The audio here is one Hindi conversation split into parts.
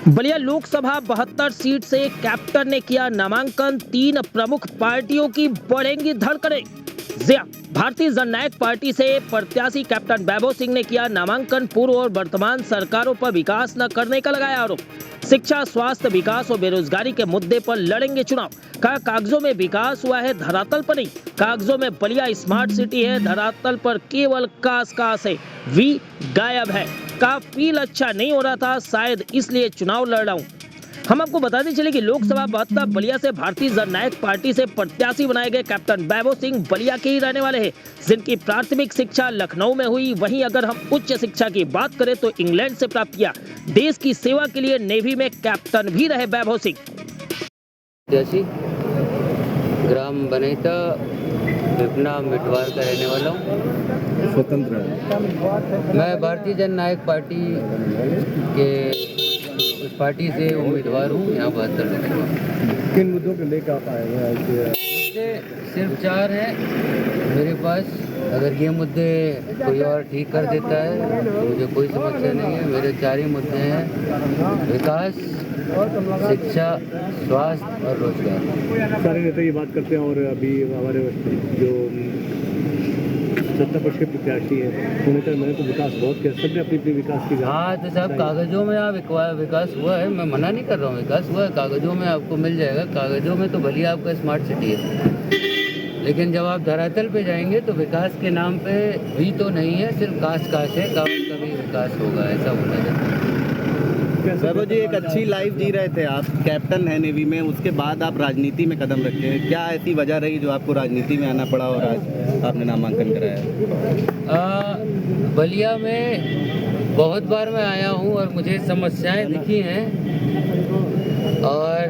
बलिया लोकसभा 72 सीट से कैप्टन ने किया नामांकन। 3 प्रमुख पार्टियों की बढ़ेंगी धड़कनें। भारतीय जननायक पार्टी से प्रत्याशी कैप्टन वैभव सिंह ने किया नामांकन। पूर्व और वर्तमान सरकारों पर विकास न करने का लगाया आरोप। शिक्षा, स्वास्थ्य, विकास और बेरोजगारी के मुद्दे पर लड़ेंगे चुनाव। कहा, कागजों में विकास हुआ है, धरातल पर नहीं। कागजों में बलिया स्मार्ट सिटी है, धरातल पर केवल कास है। वी गायब है। का फील अच्छा नहीं हो रहा था, शायद इसलिए चुनाव लड़ रहा हूं। हम आपको बताते चले कि लोकसभा 72 बलिया से भारतीय जननायक पार्टी से प्रत्याशी बनाए गए कैप्टन वैभव सिंह बलिया के ही रहने वाले हैं, जिनकी प्राथमिक शिक्षा लखनऊ में हुई। वहीं अगर हम उच्च शिक्षा की बात करें तो इंग्लैंड से प्राप्त किया। देश की सेवा के लिए नेवी में कैप्टन भी रहे वैभव सिंह। ग्राम बनेता विपना मिटवार का रहने वाला हूँ। स्वतंत्र है। मैं भारतीय जननायक पार्टी के उस पार्टी से उम्मीदवार हूँ। यहाँ 72 लोग। किन मुद्दों को लेकर आप आए हैं? मुद्दे सिर्फ 4 हैं मेरे पास। अगर ये मुद्दे कोई और ठीक कर देता है तो मुझे कोई समस्या नहीं है। मेरे 4 ही मुद्दे हैं: विकास, शिक्षा, स्वास्थ्य और रोजगार। सारे नेता ये बात करते हैं और अभी हमारे जो सत्ता पक्ष के प्रत्याशी है उन्होंने कहा मैंने तो विकास बहुत किया, सबने अपनी अपनी विकास की। हाँ, तो साहब कागजों में आप विकास हुआ है, मैं मना नहीं कर रहा हूँ, विकास हुआ है, कागजों में आपको मिल जाएगा। कागजों में तो बलिया आपका स्मार्ट सिटी है, लेकिन जब आप धरातल पे जाएंगे तो विकास के नाम पे भी तो नहीं है, सिर्फ काश है। काश का भी विकास होगा, ऐसा होना चाहिए। वैभव जी, एक अच्छी लाइफ जी रहे थे आप, कैप्टन है नेवी में, उसके बाद आप राजनीति में कदम रखे हैं। क्या ऐसी वजह रही जो आपको राजनीति में आना पड़ा और आज आपने नामांकन कराया? बलिया में बहुत बार मैं आया हूँ और मुझे समस्याएं दिखी हैं, और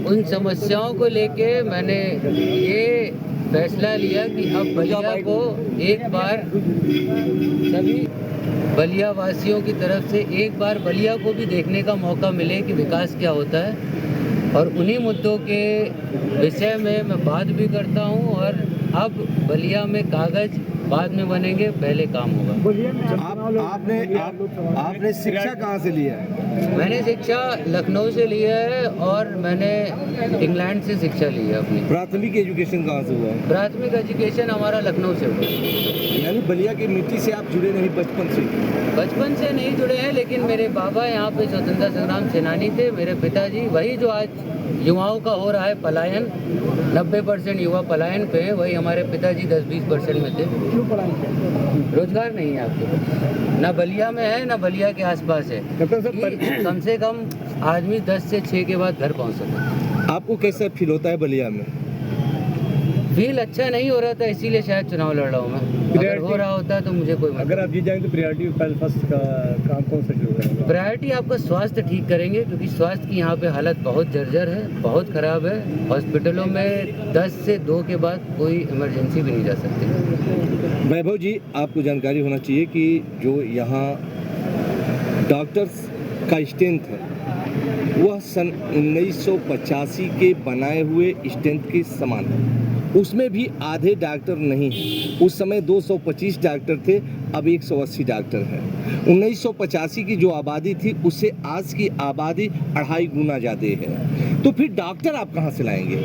उन समस्याओं को लेके मैंने ये फैसला लिया कि अब बलिया को एक बार सभी बलिया वासियों की तरफ से एक बार बलिया को भी देखने का मौका मिले कि विकास क्या होता है। और उन्हीं मुद्दों के विषय में मैं बात भी करता हूं। और अब बलिया में कागज बाद में बनेंगे, पहले काम होगा। आपने शिक्षा कहाँ से लिया है? मैंने शिक्षा लखनऊ से लिया है और मैंने इंग्लैंड से शिक्षा ली है अपनी। प्राथमिक एजुकेशन कहाँ से हुआ है? प्राथमिक एजुकेशन हमारा लखनऊ से हुआ। यानी बलिया की मिट्टी से आप जुड़े नहीं बचपन से? बचपन से नहीं जुड़े हैं, लेकिन मेरे बाबा यहाँ पे स्वतंत्रता संग्राम सेनानी थे। मेरे पिताजी वही जो आज युवाओं का हो रहा है पलायन, 90% युवा पलायन पे है, वही हमारे पिताजी 10-20% में थे। रोजगार नहीं है आपके पास, ना बलिया में है ना बलिया के आसपास है। कम से कम आदमी 10 से 6 के बाद घर पहुँच सकता है। आपको कैसा फील होता है बलिया में? फील अच्छा नहीं हो रहा था, इसीलिए शायद चुनाव लड़ रहा हूँ मैं। अगर हो रहा होता तो मुझे कोई अगर आप जीत जाएंगे तो प्रायोरिटी फर्स्ट का काम कौन सा शुरू करेंगे? प्रायोरिटी आपका स्वास्थ्य ठीक करेंगे, क्योंकि स्वास्थ्य की यहाँ पे हालत बहुत जर्जर है, बहुत ख़राब है। हॉस्पिटलों में 10 से 2 के बाद कोई इमरजेंसी भी नहीं जा सकती। वैभव जी, आपको जानकारी होना चाहिए कि जो यहाँ डॉक्टर्स का स्ट्रेंथ है वह सन 1985 के बनाए हुए स्ट्रेंथ के समान है। उसमें भी आधे डॉक्टर नहीं हैं। उस समय 225 डॉक्टर थे, अब 180 डॉक्टर हैं। 1985 की जो आबादी थी उससे आज की आबादी 2.5 गुना ज़्यादा है। तो फिर डॉक्टर आप कहाँ से लाएंगे?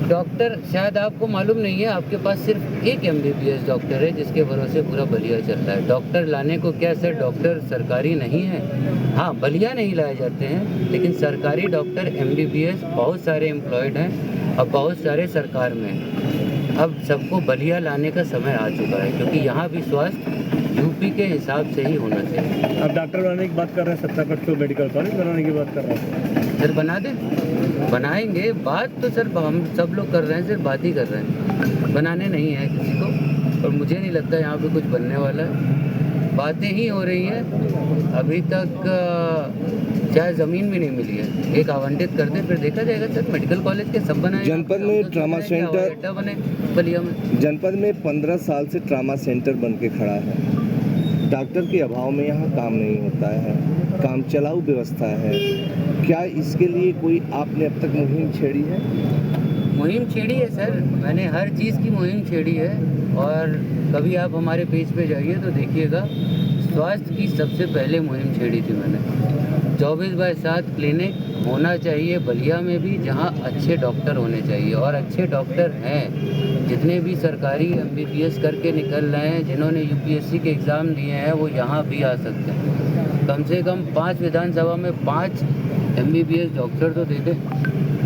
डॉक्टर शायद आपको मालूम नहीं है, आपके पास सिर्फ एक MBBS डॉक्टर है जिसके भरोसे पूरा बलिया चल रहा है। डॉक्टर लाने को क्या सर, डॉक्टर सरकारी नहीं है। हाँ, बलिया नहीं लाए जाते हैं, लेकिन सरकारी डॉक्टर MBBS बहुत सारे एम्प्लॉयड हैं और बहुत सारे सरकार में हैं। अब सबको बलिया लाने का समय आ चुका है, क्योंकि यहाँ भी स्वास्थ्य यूपी के हिसाब से ही होना चाहिए। अब डॉक्टर बनाने की बात कर रहे हैं, सत्तापक्ष मेडिकल कॉलेज बनाने की बात कर रहे हैं। सर बना दें, बनाएंगे। बात तो सर हम सब लोग कर रहे हैं, सिर्फ बात ही कर रहे हैं, बनाने नहीं है किसी को। और मुझे नहीं लगता यहाँ पे कुछ बनने वाला है, बातें ही हो रही हैं। अभी तक चाहे ज़मीन भी नहीं मिली है, एक आवंटित कर दें फिर देखा जाएगा। सर मेडिकल कॉलेज के सब बनाए, जनपद में ट्रामा सेंटर बने बलिया में। जनपद में 15 साल से ट्रामा सेंटर बन के खड़ा है। डॉक्टर के अभाव में यहाँ काम नहीं होता है, काम चलाऊ व्यवस्था है। क्या इसके लिए कोई आपने अब तक मुहिम छेड़ी है? मुहिम छेड़ी है सर, मैंने हर चीज़ की मुहिम छेड़ी है। और कभी आप हमारे पेज पे जाइए तो देखिएगा, स्वास्थ्य की सबसे पहले मुहिम छेड़ी थी मैंने। 24/7 क्लिनिक होना चाहिए बलिया में भी, जहां अच्छे डॉक्टर होने चाहिए, और अच्छे डॉक्टर हैं। जितने भी सरकारी MBBS करके निकल रहे हैं, जिन्होंने UPSC के एग्ज़ाम दिए हैं, वो यहाँ भी आ सकते हैं। कम से कम 5 विधानसभा में 5 MBBS डॉक्टर तो दे दें।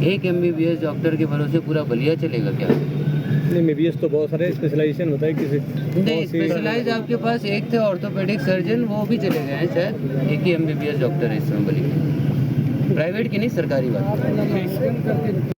एक MBBS डॉक्टर के भरोसे पूरा बलिया चलेगा क्या? नहीं, MBBS तो बहुत सारे स्पेशलाइजेशन होता है किसी नहीं, स्पेशलाइज आपके पास एक थे ऑर्थोपेडिक सर्जन, वो भी चले गए हैं शायद। एक ही MBBS डॉक्टर है इस समय बलिया, प्राइवेट की नहीं, सरकारी बात।